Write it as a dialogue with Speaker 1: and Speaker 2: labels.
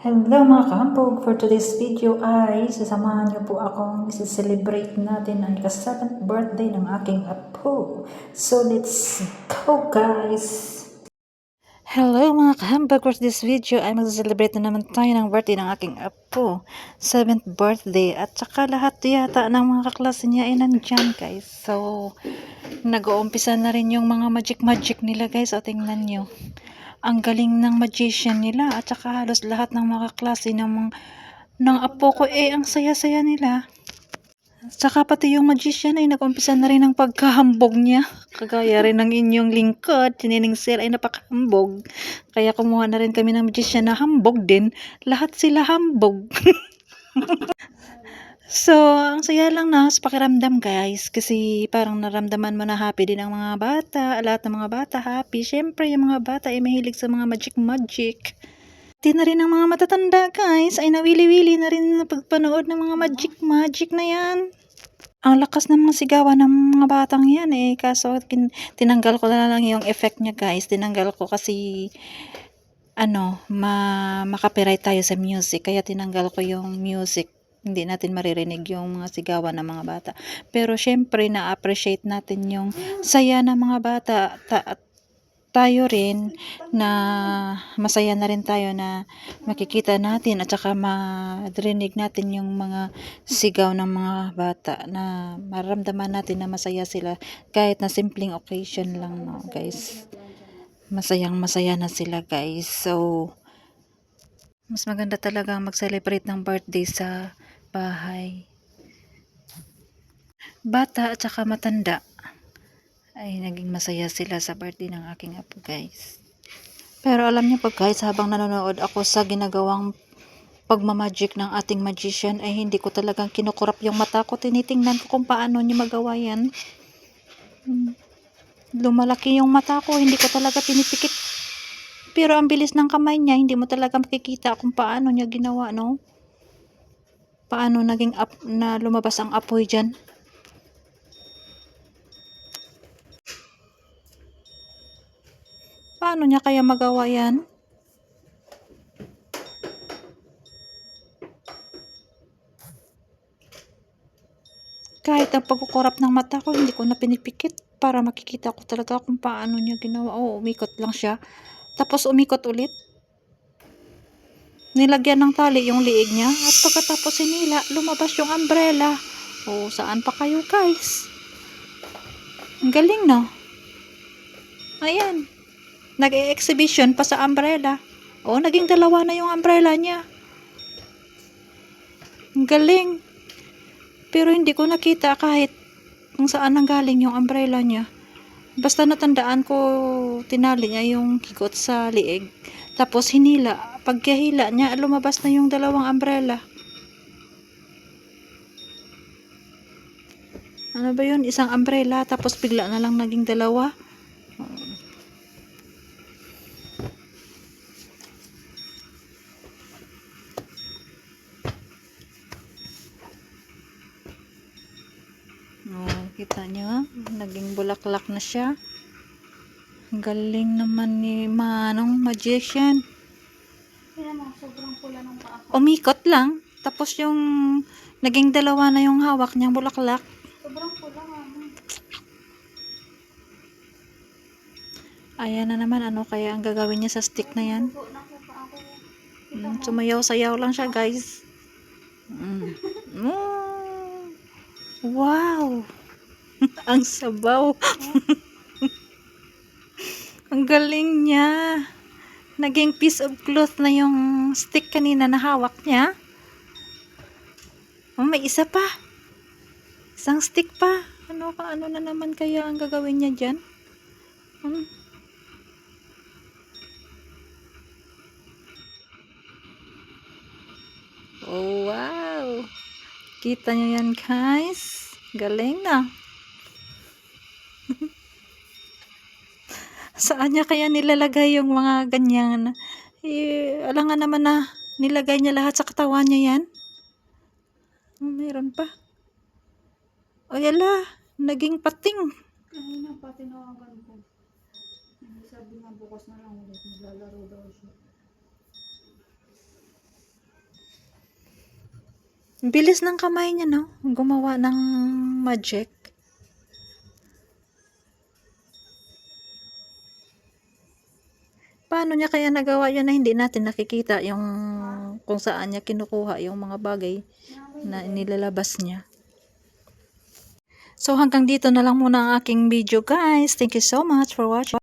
Speaker 1: Hello mga kahambog, for today's video ay sasamahan niyo po akong celebrate natin ang ika-7th birthday ng aking apo. So let's go guys! Hello mga kahambog, for this video ay mag-celebrate na naman tayo ng birthday ng aking apo. 7th birthday at saka lahat yata ng mga kaklase niya ay nandyan guys. So nag-uumpisa na rin yung mga magic nila guys. O tingnan nyo. Ang galing ng magician nila at saka halos lahat ng mga klase ng apo ko ang saya-saya nila. Saka pati yung magician ay nag-umpisa na rin ng pagkahambog niya. Kagaya rin ng inyong lingkod, Chinining Sir ay napakahambog. Kaya kumuha na rin kami ng magician na hambog din. Lahat sila hambog. So, ang saya lang na sa pakiramdam guys, kasi parang naramdaman mo na happy din ang mga bata, lahat ng mga bata happy. Syempre, yung mga bata ay mahilig sa mga magic. Di na rin ang mga matatanda guys, ay nawili-wili na rin na pagpanood ng mga magic na yan. Ang lakas ng mga sigawan ng mga batang yan kaso tinanggal ko na lang yung effect niya guys. Tinanggal ko kasi makapiright tayo sa music, kaya tinanggal ko yung music. Hindi natin maririnig yung mga sigawan ng mga bata. Pero syempre na-appreciate natin yung saya ng mga bata. Tayo rin na masaya na rin tayo na makikita natin at saka marinig natin yung mga sigaw ng mga bata, na maramdaman natin na masaya sila kahit na simpleng occasion lang, no guys. Masaya na sila guys. So mas maganda talaga mag-celebrate ng birthday sa bahay. Bata at saka matanda ay naging masaya sila sa birthday ng aking apo guys. Pero alam niyo po guys, habang nanonood ako sa ginagawang pagmamagic ng ating magician ay hindi ko talagang kinukurap yung mata ko. Tinitingnan ko kung paano niya magawa yan. Lumalaki yung mata ko, hindi ko talaga pinipikit. Pero ang bilis ng kamay niya, hindi mo talaga makikita kung paano niya ginawa, no? Paano naging na lumabas ang apoy dyan. Paano niya kaya magawa yan? Kahit ang pagkukurap ng mata ko, hindi ko na pinipikit para makikita ko talaga kung paano niya ginawa. Umikot lang siya. Tapos umikot ulit. Nilagyan ng tali yung liig niya. At pagkatapos sinila, lumabas yung umbrella. Saan pa kayo guys? Ang galing, no? Ayan. Nag-e-exhibition pa sa umbrella. Naging dalawa na yung umbrella niya. Ang galing. Pero hindi ko nakita kahit kung saan nanggaling yung umbrella niya. Basta natandaan ko, tinali niya yung higot sa liig. Tapos hinila. Pagkahila niya, lumabas na yung dalawang umbrella. Ano ba yun? Isang umbrella, tapos bigla na lang naging dalawa. Kita nyo, naging bulaklak na siya. Galing naman ni Manong Magician.
Speaker 2: Sobrang pula ng paa ko.
Speaker 1: Umikot lang, tapos yung naging dalawa na yung hawak niyang bulaklak.
Speaker 2: Sobrang pula nga.
Speaker 1: Ayan na naman, kaya ang gagawin niya sa stick na yan? Sumayaw-sayaw lang siya guys. Wow! Ang sabaw. Ang galing niya. Naging piece of cloth na yung stick kanina na hawak niya. May isa pa. Isang stick pa. Ano na naman kaya ang gagawin niya dyan? Wow! Kita nyo yan guys. Galing na. Saan niya kaya nilalagay yung mga ganyan? Alangan naman na nilagay niya lahat sa katawan niya yan. Mayroon pa. Yala, naging pating.
Speaker 2: Kanina pa tinawagan ko. Sabi nga bukas na lang ulit. Maglalaro daw siya.
Speaker 1: Bilis ng kamay niya, no? Gumawa ng magic. Paano niya kaya nagawa yun na hindi natin nakikita yung kung saan niya kinukuha yung mga bagay na nilalabas niya. So hanggang dito na lang muna ang aking video guys. Thank you so much for watching.